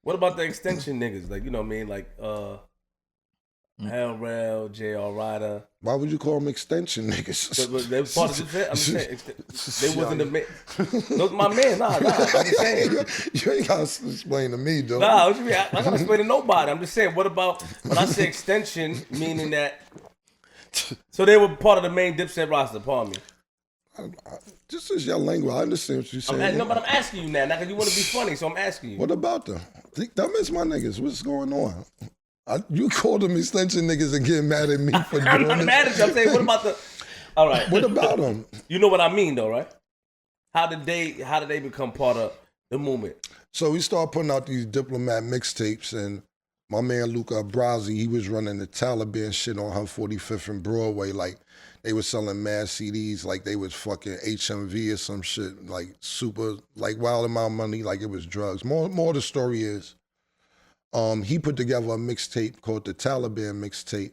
What about the extension niggas? Like, you know what I mean? Like, Rell, J.R. Ryder. Why would you call them extension niggas? But they were part of the fit. I'm just saying, they wasn't the man. Those my man. Nah. I'm just saying. You ain't gotta explain to me, though. Nah, what you mean? I gotta explain to nobody. I'm just saying. What about when I say extension, meaning that? So they were part of the main Dipset roster. Pardon me. This is your language. I understand what you're saying. No, but I'm asking you now because you want to be funny, so I'm asking you. What about them? Them is my niggas. What's going on? You called them extension niggas and getting mad at me for doing I'm not this. mad at you. I'm saying, what about the? All right. What about them? You know what I mean, though, right? How did they become part of the movement? So we started putting out these diplomat mixtapes, and my man Luca Abrazi, he was running the Taliban shit on 145th and Broadway. Like, they was selling mad CDs like they was fucking HMV or some shit, like super, like wild amount of money, like it was drugs. More the story is, he put together a mixtape called the Taliban mixtape,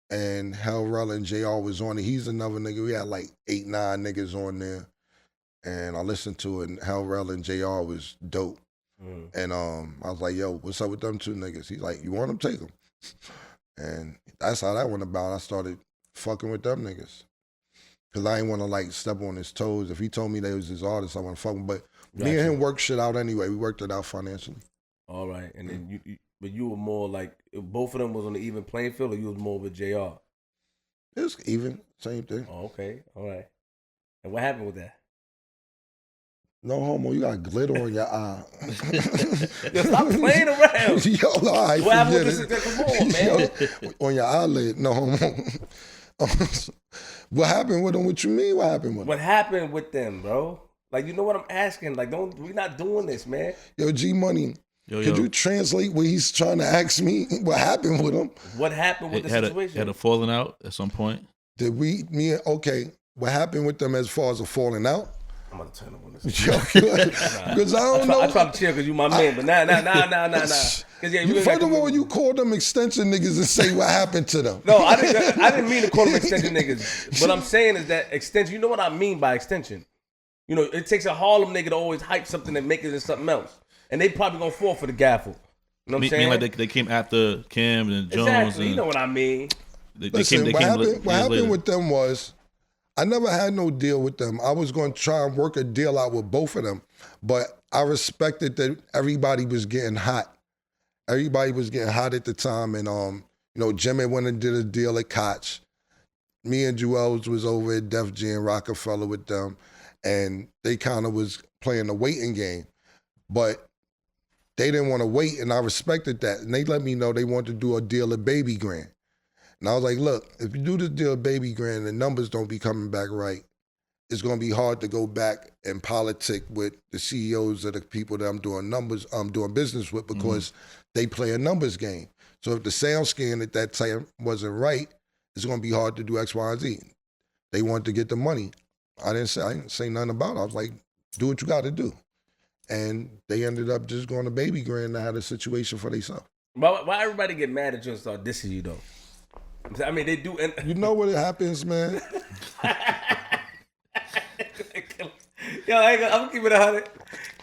and Rell and JR was on it. He's another nigga. We had like 8, 9 niggas on there, and I listened to it, and Rell and JR was dope. And I was like, yo, what's up with them 2 niggas? He's like, you want them? Take them. And that's how that went about. I started fucking with them niggas. Cause I ain't want to like step on his toes. If he told me they was his artist, I want to fuck him. But me and him worked shit out anyway. We worked it out financially. All right. And then you were more like, both of them was on the even playing field, or you was more with JR? It was even, same thing. Oh, okay. All right. And what happened with that? No homo, you got glitter on your eye. Yo, stop playing around. Yo, all right, what happened with this? Come on, man. Yo, on your eyelid, no homo. What happened with them? What you mean? What happened with them? What happened with them, bro? Like, you know what I'm asking? Like, we not doing this, man. Yo, G Money, could you translate what he's trying to ask me? What happened with him? What happened with the situation? Had a falling out at some point? Okay, what happened with them as far as a falling out? I'm about to turn up on this. Because I don't know. I try to chill because you my man, but nah. First of all, you called them extension niggas and say what happened to them. No, I didn't mean to call them extension niggas. What I'm saying is that extension, you know what I mean by extension. You know, it takes a Harlem nigga to always hype something and make it into something else. And they probably gonna fall for the gaffle. You know what I'm saying? Mean like they came after Cam and Jones. Exactly, you know what I mean. What happened with them was, I never had no deal with them. I was going to try and work a deal out with both of them, but I respected that everybody was getting hot. Everybody was getting hot at the time, and Jimmy went and did a deal at Koch. Me and Jewels was over at Def G and Rockefeller with them, and they kind of was playing the waiting game, but they didn't want to wait, and I respected that, and they let me know they wanted to do a deal at Baby Grand. And I was like, look, if you do this deal Baby Grand, the numbers don't be coming back right, it's going to be hard to go back and politic with the CEOs of the people that I'm doing business with, because they play a numbers game. So if the sound scan at that time wasn't right, it's going to be hard to do X, Y, and Z. They wanted to get the money. I didn't say nothing about it. I was like, do what you got to do. And they ended up just going to Baby Grand and had a situation for themselves. Why everybody get mad at you and start dissing you, though? I mean, they do. You know what happens, man? Yo, I'm gonna keep it 100.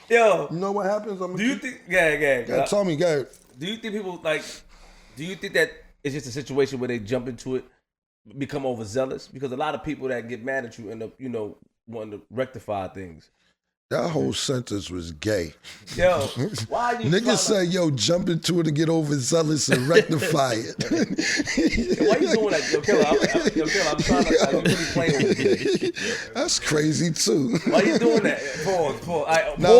Yo, you know what happens? Do you think? Yeah. Tell me, go. Do you think people like? Do you think that it's just a situation where they jump into it, become overzealous? Because a lot of people that get mad at you end up, wanting to rectify things. That whole sentence was gay. Yo, why are you niggas say, yo, jump into it and get overzealous and rectify it. Yo, why you doing that? Yo, Killer, I'm trying to, I'm really playing with you. That's crazy, too. Why you doing that? Pause. Right, now,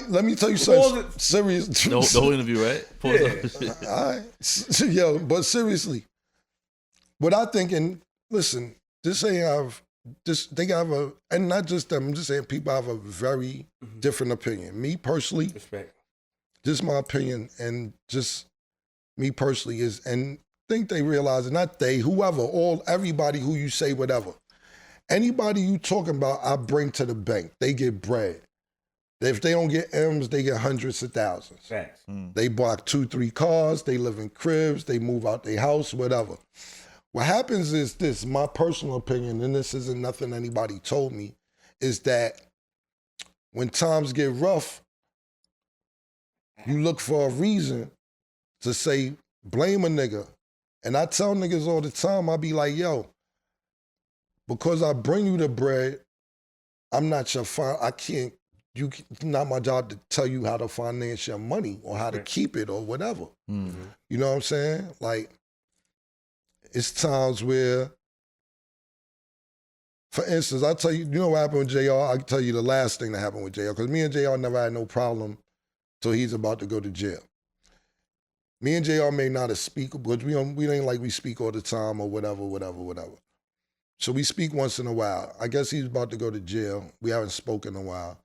let me tell you something serious. The whole interview, right? Pause. Yeah. All right. Yo, but seriously, what I think, and listen, they have and not just them, I'm just saying people have a very different opinion. Me personally, respect. Just my opinion, and just me personally is, and think they realize it, not they, whoever, everybody who you say whatever. Anybody you talking about, I bring to the bank. They get bread. If they don't get M's, they get hundreds of thousands. Facts. They bought 2, 3 cars, they live in cribs, they move out their house, whatever. What happens is this, my personal opinion, and this isn't nothing anybody told me, is that when times get rough, You look for a reason to say, blame a nigga. And I tell niggas all the time, I be like, yo, because I bring you the bread, I'm not your I can't, it's not my job to tell you how to finance your money or how to keep it or whatever. Mm-hmm. You know what I'm saying? Like, it's times where, for instance, I'll tell you, you know what happened with JR? I'll tell you the last thing that happened with JR, because me and JR never had no problem till he's about to go to jail. Me and JR may not have speak, because we ain't like we speak all the time or whatever. So we speak once in a while. I guess he's about to go to jail. We haven't spoken in a while.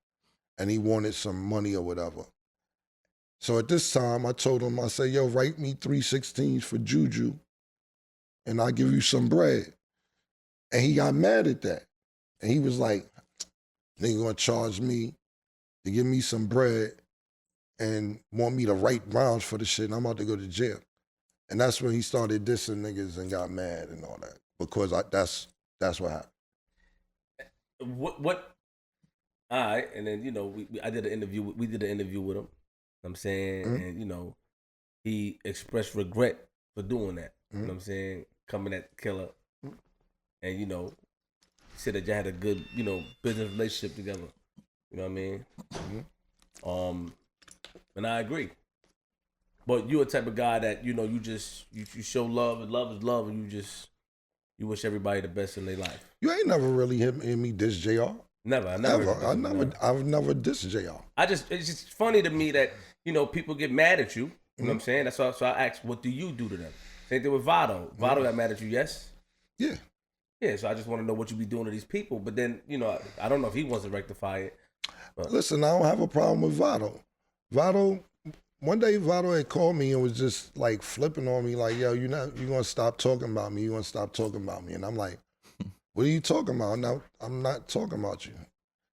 And he wanted some money or whatever. So at this time, I told him, I said, yo, write me 3/16 for Juju, and I'll give you some bread. And he got mad at that. And he was like, they gonna charge me to give me some bread and want me to write rounds for the shit, and I'm about to go to jail. And that's when he started dissing niggas and got mad and all that. Because that's what happened. What? All right, and then I did an interview. We did an interview with him. You know what I'm saying, and he expressed regret for doing that. You know what I'm saying, coming at the killer, and said that you had a good business relationship together. You know what I mean? And I agree. But you're a type of guy that you show love, and love is love, and you wish everybody the best in their life. You ain't never really hit me diss JR. Never. I've never dissed JR. It's just funny to me that people get mad at you. You know what I'm saying? That's so I asked, what do you do to them? Same thing with Vado. Vado got mad at you, yes? Yeah. Yeah. So I just want to know what you be doing to these people. But then I don't know if he wants to rectify it. But. Listen, I don't have a problem with Vado. One day Vado had called me and was just like flipping on me like, yo, you gonna stop talking about me. You gonna stop talking about me. And I'm like, what are you talking about? No, I'm not talking about you.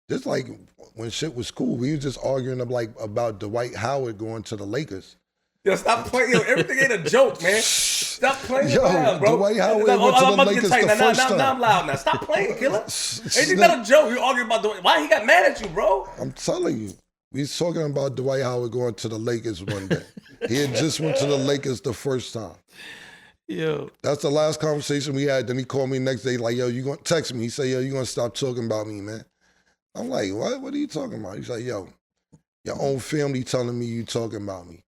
Just like when shit was cool, we was just arguing about Dwight Howard going to the Lakers. Yo, stop playing. Yo, everything ain't a joke, man. Stop playing around, bro. Dwight Howard went to the Lakers the first time. Now I'm loud now. Stop playing, killer. Everything's not a joke. You arguing about Dwight. Why he got mad at you, bro? I'm telling you. We was talking about Dwight Howard going to the Lakers one day. He had just went to the Lakers the first time. Yo. That's the last conversation we had. Then he called me next day like, yo, you gonna text me. He said, yo, you gonna stop talking about me, man. I'm like, what? What are you talking about? He's like, yo, your own family telling me you talking about me.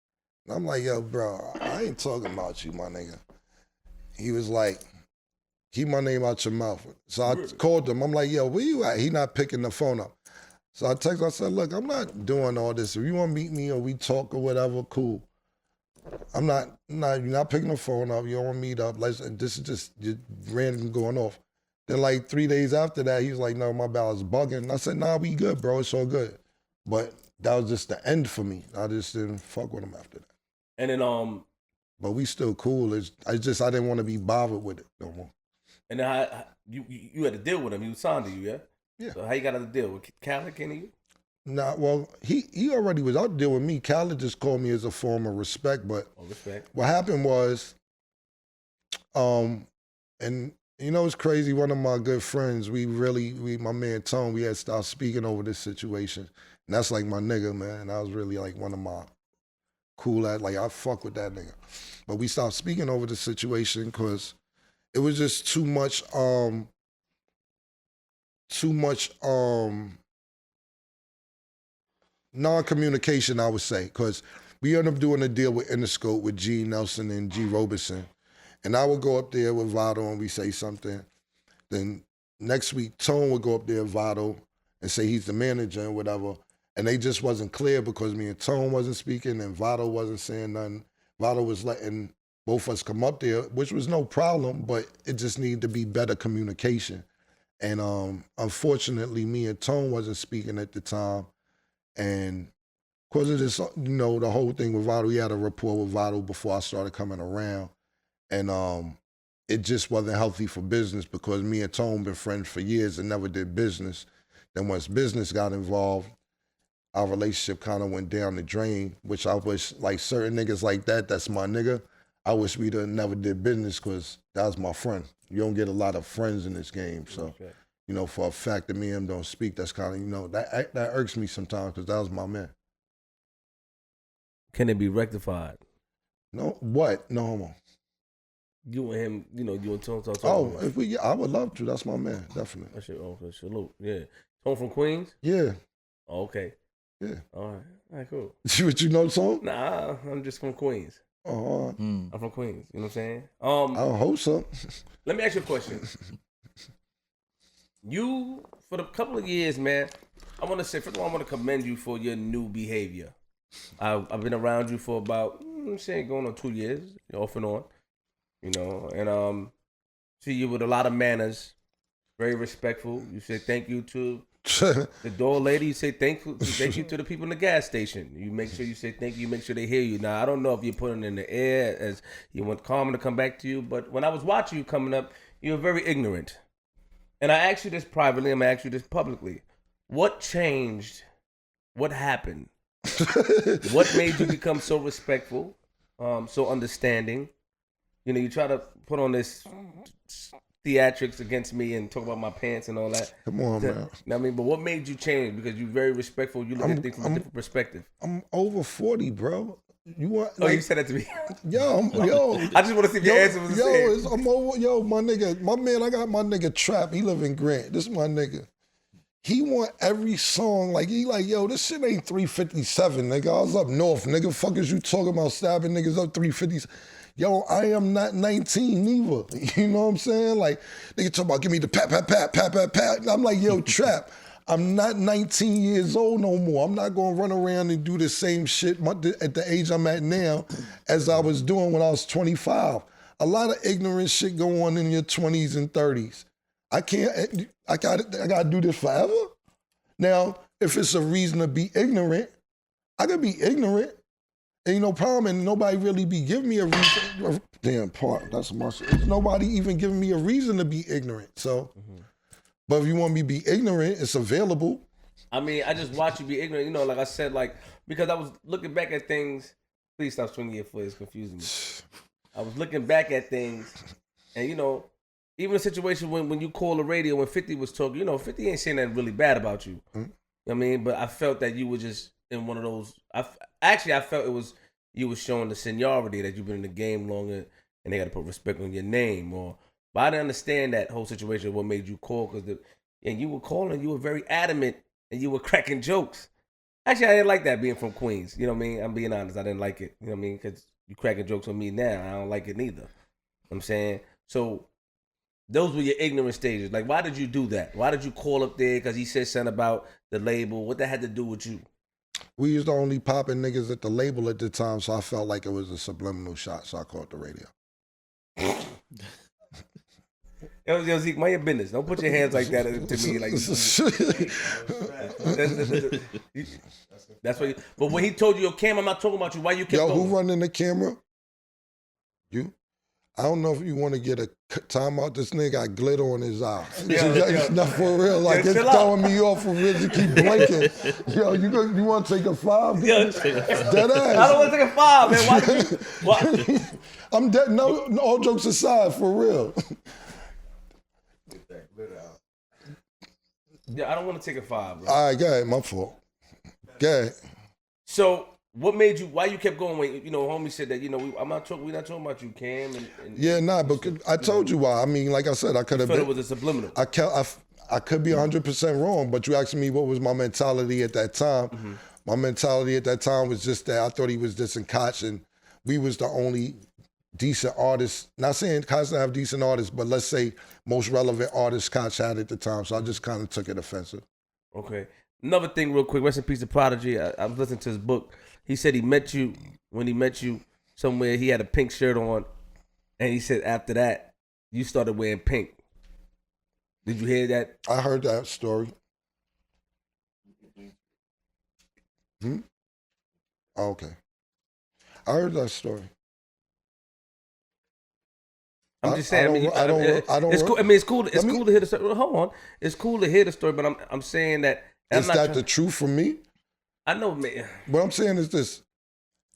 And I'm like, yo, bro, I ain't talking about you, my nigga. He was like, keep my name out your mouth. So I called him. I'm like, yo, where you at? He not picking the phone up. So I texted him, I said, look, I'm not doing all this. If you want to meet me or we talk or whatever, cool. You're not picking the phone up. You don't want to meet up. This is just random going off. Then like 3 days after that, he was like, no, my ballot's bugging. And I said, nah, we good, bro. It's all good. But that was just the end for me. I just didn't fuck with him after that. And then but we still cool. I didn't want to be bothered with it no more. And then how you had to deal with him. He was signed to you, yeah? Yeah. So how you got to deal with Khaled, Kenny? Nah, well, he already was out there with me. Khaled just called me as a form of respect, but respect. What happened was, and it's crazy, one of my good friends, my man Tone, we had stopped speaking over this situation. And that's like my nigga, man. That was really like one of my cool, I fuck with that nigga. But we stopped speaking over the situation because it was just too much non-communication, I would say, because we ended up doing a deal with Interscope with G. Nelson and G. Robeson. And I would go up there with Vado and we say something. Then next week, Tone would go up there with Vado and say he's the manager and whatever. And they just wasn't clear because me and Tone wasn't speaking and Vado wasn't saying nothing. Vado was letting both of us come up there, which was no problem, but it just needed to be better communication. And unfortunately, me and Tone wasn't speaking at the time. And because of this, the whole thing with Vado, we had a rapport with Vado before I started coming around. And it just wasn't healthy for business because me and Tone been friends for years and never did business. Then once business got involved, our relationship kind of went down the drain, which I wish, like certain niggas like that's my nigga. I wish we'd have never did business because that was my friend. You don't get a lot of friends in this game. So, for a fact that me and him don't speak, that's kind of, that irks me sometimes because that was my man. Can it be rectified? No, what? No homo. You and him, you and Tone talk. Oh, I would love to. That's my man, definitely. That shit, salute. Yeah. Tone from Queens? Yeah. Oh, okay. Yeah. All right, cool. What you know, Tone? Nah, I'm just from Queens. Oh, I'm from Queens. You know what I'm saying? I hope so. Let me ask you a question. You, for the couple of years, man, I want to say, first of all, I want to commend you for your new behavior. I've been around you for about, I'm saying, going on 2 years, off and on, and see you with a lot of manners, very respectful. You say thank you to the door lady. You say thank you to the people in the gas station. You make sure you say thank you. You make sure they hear you. Now, I don't know if you're putting it in the air as you want Carmen to come back to you, but when I was watching you coming up, you were very ignorant. And I asked you this privately, I'm going to ask you this publicly. What changed? What happened? What made you become so respectful, so understanding? You try to put on this theatrics against me and talk about my pants and all that. Come on, man. I mean, but what made you change? Because you're very respectful. You look at things from a different perspective. I'm over 40, bro. You want? You said that to me. Yo. I just want to see if your answer was the same. I'm over. Yo, my nigga, my man. I got my nigga Trap. He live in Grant. This is my nigga. He want every song yo, this shit ain't 357, nigga. I was up north, nigga. Fuck is you talking about stabbing niggas up 350s? Yo, I am not 19 neither. You know what I'm saying? Like, nigga talk about give me the pat. I'm like, yo, Trap. I'm not 19 years old no more. I'm not gonna run around and do the same shit at the age I'm at now as I was doing when I was 25. A lot of ignorant shit go on in your 20s and 30s. I gotta do this forever. Now, if it's a reason to be ignorant, I could be ignorant. Ain't no problem, and nobody really be giving me a reason. Damn, part, that's much. Nobody even giving me a reason to be ignorant. So. But if you want me to be ignorant, it's available. I mean, I just watch you be ignorant. Like I said, because I was looking back at things. Please stop swinging your foot. It's confusing me. I was looking back at things, and even a situation when you call the radio when 50 was talking, 50 ain't saying nothing really bad about you. Mm-hmm. You know what I mean? But I felt that you were just in one of those. I felt it was you were showing the seniority that you've been in the game longer, and they got to put respect on your name But I didn't understand that whole situation, what made you call, and you were calling, you were very adamant, and you were cracking jokes. Actually, I didn't like that being from Queens. You know what I mean? I'm being honest. I didn't like it. You know what I mean? Because you cracking jokes on me now. I don't like it neither. You know what I'm saying? So those were your ignorant stages. Like, why did you do that? Why did you call up there? Because he said something about the label. What that had to do with you? We used to only popping niggas at the label at the time, so I felt like it was a subliminal shot, so I called the radio. Yo, Zeke, mind your business. Don't put your hands like that to me. That's what. But when he told you, yo, Cam, I'm not talking about you. Why you kept going? Yo, who running the camera? You? I don't know if you want to get a time out. This nigga got glitter on his eye. It's not for real. Like, it's throwing me off for real to keep blinking. Yo, you want to take a 5? Dead ass. I don't want to take a 5, man. Why? I'm dead. No, all jokes aside, for real. Get that glitter out. Yeah, I don't want to take a 5, bro. All right, go ahead. My fault. Go ahead. So, what made you? Why you kept going? When homie said that. We're not talking about you, Cam. Yeah, but I told you why. I mean, like I said, I could have been. It was a subliminal. I could be 100% wrong, but you asked me what was my mentality at that time. Mm-hmm. My mentality at that time was just that I thought he was dissing Koch, and we was the only decent artists. Not saying Koch didn't have decent artists, but let's say most relevant artists Koch had at the time. So I just kind of took it offensive. Okay. Another thing, real quick. Rest in peace to Prodigy. I was listening to his book. He said when he met you somewhere, he had a pink shirt on, and he said after that, you started wearing pink. Did you hear that? I heard that story. Oh, okay. I heard that story. I'm just saying. I don't. It's cool. I mean, it's cool. It's cool to hear the story. Hold on. It's cool to hear the story, but I'm saying that. Is that the truth for me? I know, man. What I'm saying is this,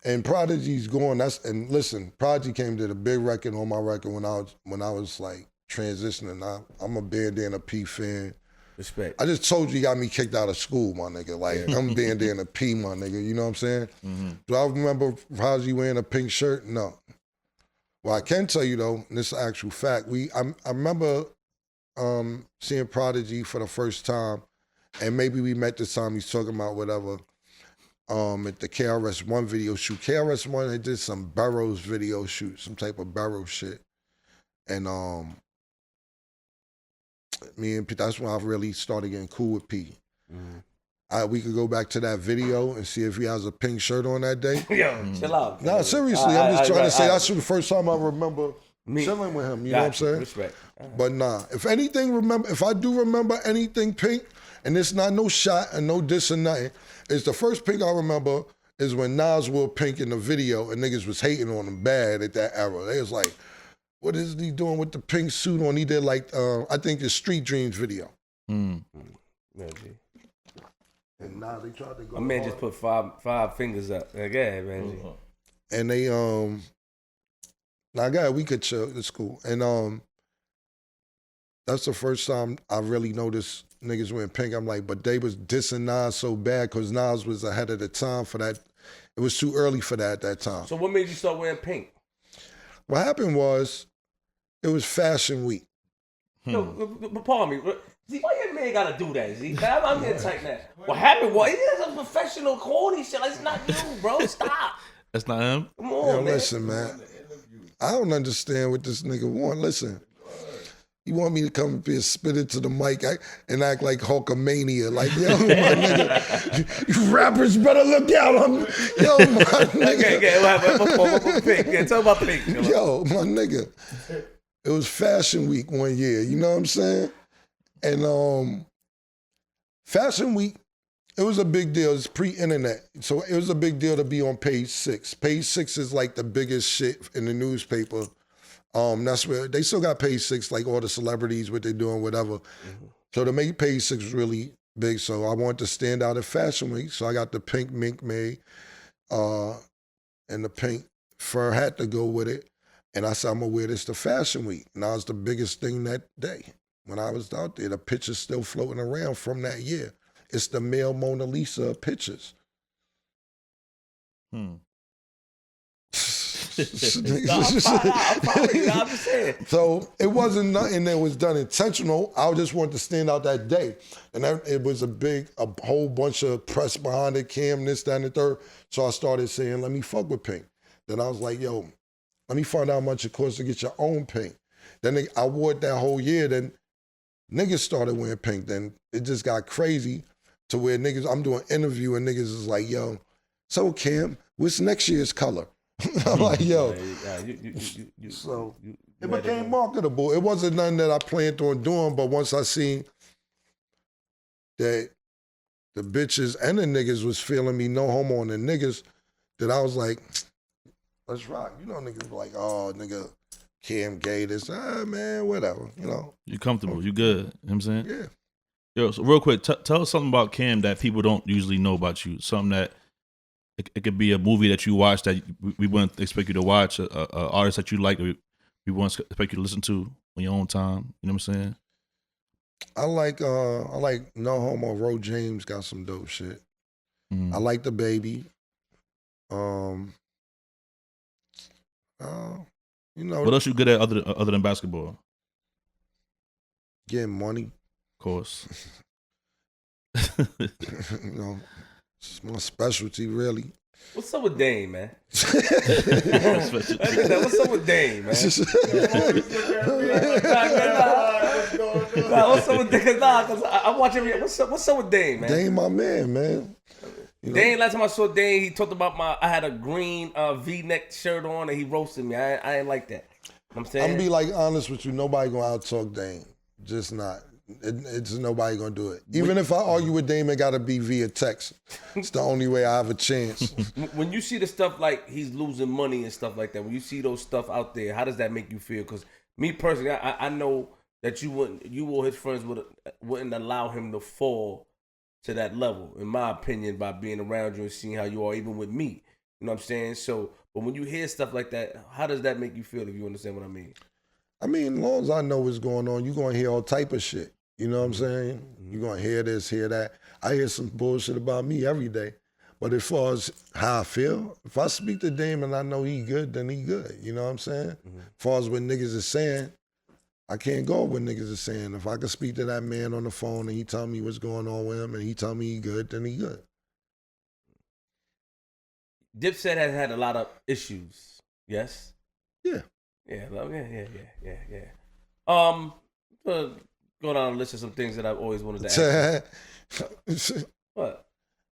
and Prodigy's going. And listen, Prodigy came to the big record on my record when I was like transitioning. I'm a Bandana P fan. Respect. I just told you got me kicked out of school, my nigga. Like, I'm being there in a P, my nigga. You know what I'm saying? Mm-hmm. Do I remember Prodigy wearing a pink shirt? No. Well, I can tell you, though, and this is actual fact. I remember seeing Prodigy for the first time, and maybe we met this time he's talking about whatever, at the KRS-One video shoot. KRS-One, they did some Burroughs video shoot, some type of Burroughs shit. And me and P, that's when I really started getting cool with P. We could go back to that video and see if he has a pink shirt on that day. Yo, chill out. No, seriously, I'm just trying to say that's the first time I remember chilling with him. You know what I'm saying? Respect. But nah, if I do remember anything pink, and it's not no shot and no diss or nothing, it's the first pink I remember is when Nas wore pink in the video and niggas was hating on him bad at that era. They was like, what is he doing with the pink suit on? He did like, I think the Street Dreams video. Yeah, And now they tried to go. my man just put five fingers up. Like, yeah, man. And they, now God, we could chill, it's cool. And that's the first time I really noticed niggas wearing pink. I'm like, but they was dissing Nas so bad because Nas was ahead of the time for that. It was too early for that at that time. So what made you start wearing pink? What happened was, it was Fashion Week. Yo, but pardon me. See, why your man gotta do that? See, I'm getting tight now. What happened was, he is a professional corny shit. Like, it's not you, bro. Stop. That's not him? Come on, Yo, man. listen, man. I don't understand what this nigga want. Listen. You want me to come up here, spit it to the mic and act like Hulkamania. Like, yo, my nigga, you rappers better look out. Yo, my nigga. Okay, what happened? Pink. Yeah, tell about pink. Yo, my nigga. It was Fashion Week one year, you know what I'm saying? And Fashion Week, it was a big deal. It's pre-internet. So it was a big deal to be on Page 6. Page 6 is like the biggest shit in the newspaper. That's where they still got Page 6, like all the celebrities, what they're doing, whatever. So to make Page 6 was really big. So I wanted to stand out at Fashion Week. So I got the pink mink made and the pink fur hat to go with it. And I said, I'm gonna wear this to Fashion Week. And that was the biggest thing that day. When I was out there, the pictures still floating around from that year. It's the male Mona Lisa of pictures. So it wasn't nothing that was done intentional. I just wanted to stand out that day. And it was a whole bunch of press behind it, Cam, this, that, and the third. So I started saying, let me fuck with pink. Then I was like, yo, let me find out how much it costs to get your own pink. Then I wore it that whole year. Then niggas started wearing pink. Then it just got crazy to where niggas, I'm doing an interview and niggas is like, yo, so Cam, what's next year's color? I'm like, yo. So it became marketable. It wasn't nothing that I planned on doing, but once I seen that the bitches and the niggas was feeling me, no homo, and the niggas, that I was like, let's rock. You know, niggas like, oh, nigga, Cam gay this, man, whatever, you know. You comfortable, you good, you know what I'm saying? Yeah. Yo, so real quick, tell us something about Cam that people don't usually know about you. Something that, it could be a movie that you watch that we wouldn't expect you to watch, a artist that you like, we wouldn't expect you to listen to on your own time, you know what I'm saying? I like No Homo. Ro James got some dope shit. I like The Baby. You know, what else you good at other than basketball? Getting money. Of course. You know, it's my specialty, really. What's up with Dame, man? What's up with Dame, man? What's up with Dame? Cause I'm watching. What's up with Dame, man? Dame, my man. You know? Dame, last time I saw Dame, he talked about I had a green V-neck shirt on and he roasted me. I ain't like that. You know what I'm saying? I'm gonna be like honest with you. Nobody gonna out-talk Dame. Just not. It's nobody gonna do it. Even if I argue with Dame, it gotta be via text. It's the only way I have a chance. When you see the stuff like he's losing money and stuff like that, when you see those stuff out there, how does that make you feel? Because me personally, I know that you or his friends wouldn't allow him to fall to that level, in my opinion, by being around you and seeing how you are, even with me. You know what I'm saying? So, but when you hear stuff like that, how does that make you feel, if you understand what I mean? I mean, as long as I know what's going on, you're gonna hear all type of shit. You know what I'm saying? You're going to hear this, hear that. I hear some bullshit about me every day. But as far as how I feel, if I speak to Dame and I know he good, then he good. You know what I'm saying? As far as what niggas is saying, I can't go with what niggas is saying. If I can speak to that man on the phone and he tell me what's going on with him and he tell me he good, then he good. Dipset has had a lot of issues. Yes? Yeah. Yeah. Go down a list of some things that I've always wanted to ask. What?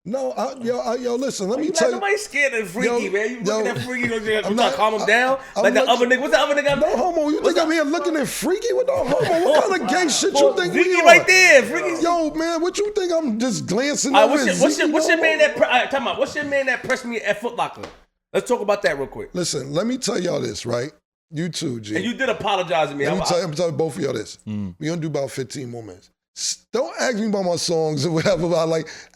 No, yo, listen, let me tell you. Nobody's scared of Freaky, man. You looking at Freaky, you trying to calm him down? I'm like the other nigga. What's the other nigga? No homo. You think I'm here looking at Freaky with no homo? What kind of gay shit you think Freaky we on? right there. Freaky. Yo, man, what you think I'm just glancing over? What's your man that? Talk about what's your man that pressed me at Foot Locker? Let's talk about that real quick. Listen, let me tell y'all this, right? You too, G. And you did apologize to me. I'm telling both of y'all this. We gonna do about 15 more minutes. Don't ask me about my songs or whatever.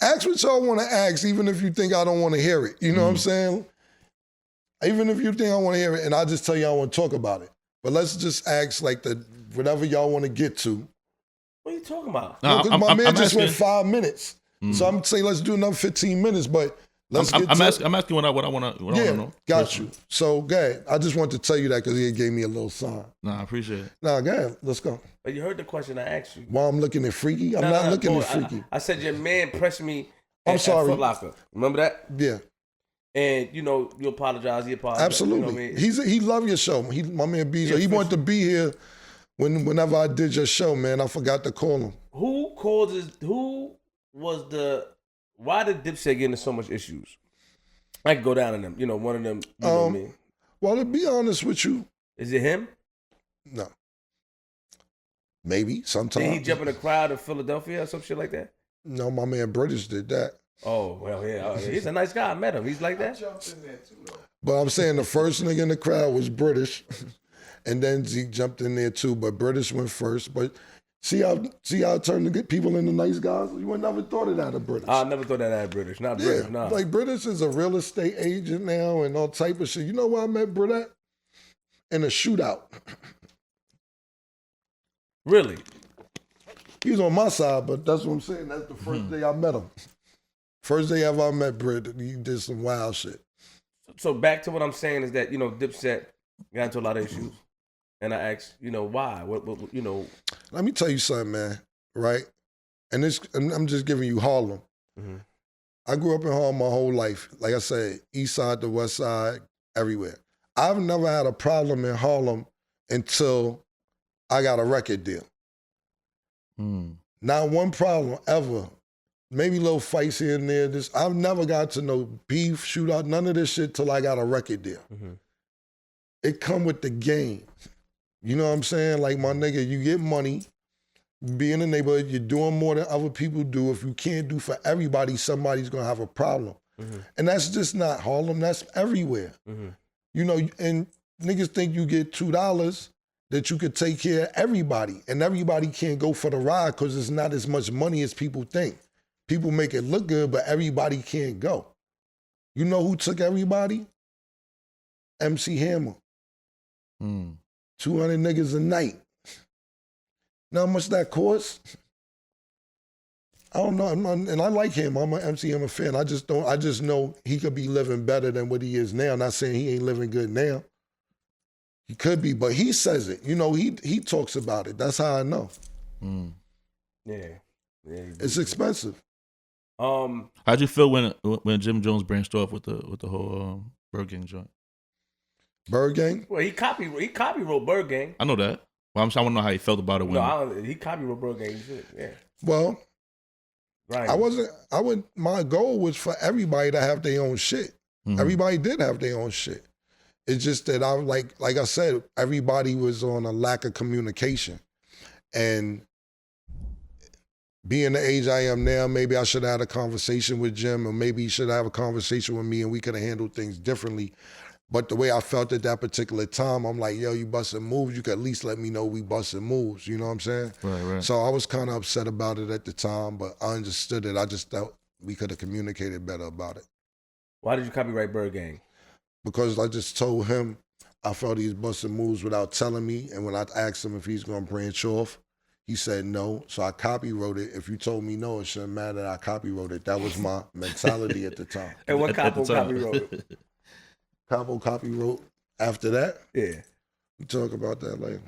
Ask what y'all want to ask, even if you think I don't want to hear it. You know what I'm saying? Even if you think I want to hear it, and I'll just tell you I want to talk about it. But let's just ask like whatever y'all want to get to. What are you talking about? No, because my man just went 5 minutes. So I'm saying let's do another 15 minutes, but I'm asking what I want to know. Got you. So, go ahead. I just wanted to tell you that because he gave me a little sign. Nah, I appreciate it. Nah, go ahead. Let's go. But you heard the question I asked you. While I'm looking at Freaky? I'm not looking at Freaky. I said your man pressed me at Foot Locker. Remember that? Yeah. And, you apologize. He apologized. Absolutely. You know what I mean? He loved your show. My man Bezo. He wanted to be here whenever I did your show, man. I forgot to call him. Why did Dipset get into so much issues? I could go down on them. One of them, you know me. Well, to be honest with you. Is it him? No. Maybe, sometimes. Did he jump in a crowd in Philadelphia or some shit like that? No, my man British did that. Oh, well, yeah. He's a nice guy. I met him. He's like that? I jumped in there too, though. But I'm saying the first nigga in the crowd was British. And then Zeke jumped in there too. But British went first. But see how it turned to get people into nice guys? You would never thought of that of British. I never thought that of British. Not British, no. Like British is a real estate agent now and all type of shit. You know where I met Brit at? In a shootout. Really? He was on my side, but that's what I'm saying. That's the first day I met him. First day ever I met Brit, he did some wild shit. So back to what I'm saying is that, Dipset got into a lot of issues. And I asked, why? What Let me tell you something, man, right? And I'm just giving you Harlem. Mm-hmm. I grew up in Harlem my whole life. Like I said, east side to west side, everywhere. I've never had a problem in Harlem until I got a record deal. Not one problem ever. Maybe little fights here and there. I've never got to no beef, shootout, none of this shit till I got a record deal. Mm-hmm. It come with the game. You know what I'm saying? Like, my nigga, you get money, be in the neighborhood, you're doing more than other people do. If you can't do for everybody, somebody's gonna have a problem. Mm-hmm. And that's just not Harlem, that's everywhere. Mm-hmm. And niggas think you get $2 that you could take care of everybody. And everybody can't go for the ride because it's not as much money as people think. People make it look good, but everybody can't go. You know who took everybody? MC Hammer. 200 niggas a night. Know how much that costs? I don't know, and I like him. I'm an MC Hammer fan. I just know he could be living better than what he is now. Not saying he ain't living good now. He could be, but he says it. He talks about it. That's how I know. Yeah. It's expensive. How'd you feel when Jim Jones branched off with the whole Bird Gang joint? Bird Gang? Well, he copywrote Bird Gang. I know that. Well, I want to know how he felt about it when he copywrote Bird Gang shit. Yeah. Well, right. My goal was for everybody to have their own shit. Mm-hmm. Everybody did have their own shit. It's just that I like I said, everybody was on a lack of communication. And being the age I am now, maybe I should have had a conversation with Jim, or maybe he should have a conversation with me and we could have handled things differently. But the way I felt at that particular time, I'm like, yo, you busting moves, you could at least let me know we busting moves, you know what I'm saying? Right. So I was kind of upset about it at the time, but I understood it. I just thought we could have communicated better about it. Why did you copyright Bird Gang? Because I just told him I felt he was busting moves without telling me, and when I asked him if he's gonna branch off, He said no, so I copywrote it. If you told me no, it shouldn't matter that I copywrote it. That was my mentality at the time. And what Capo copywrote it? Capo copywrote after that? Yeah. We talk about that later.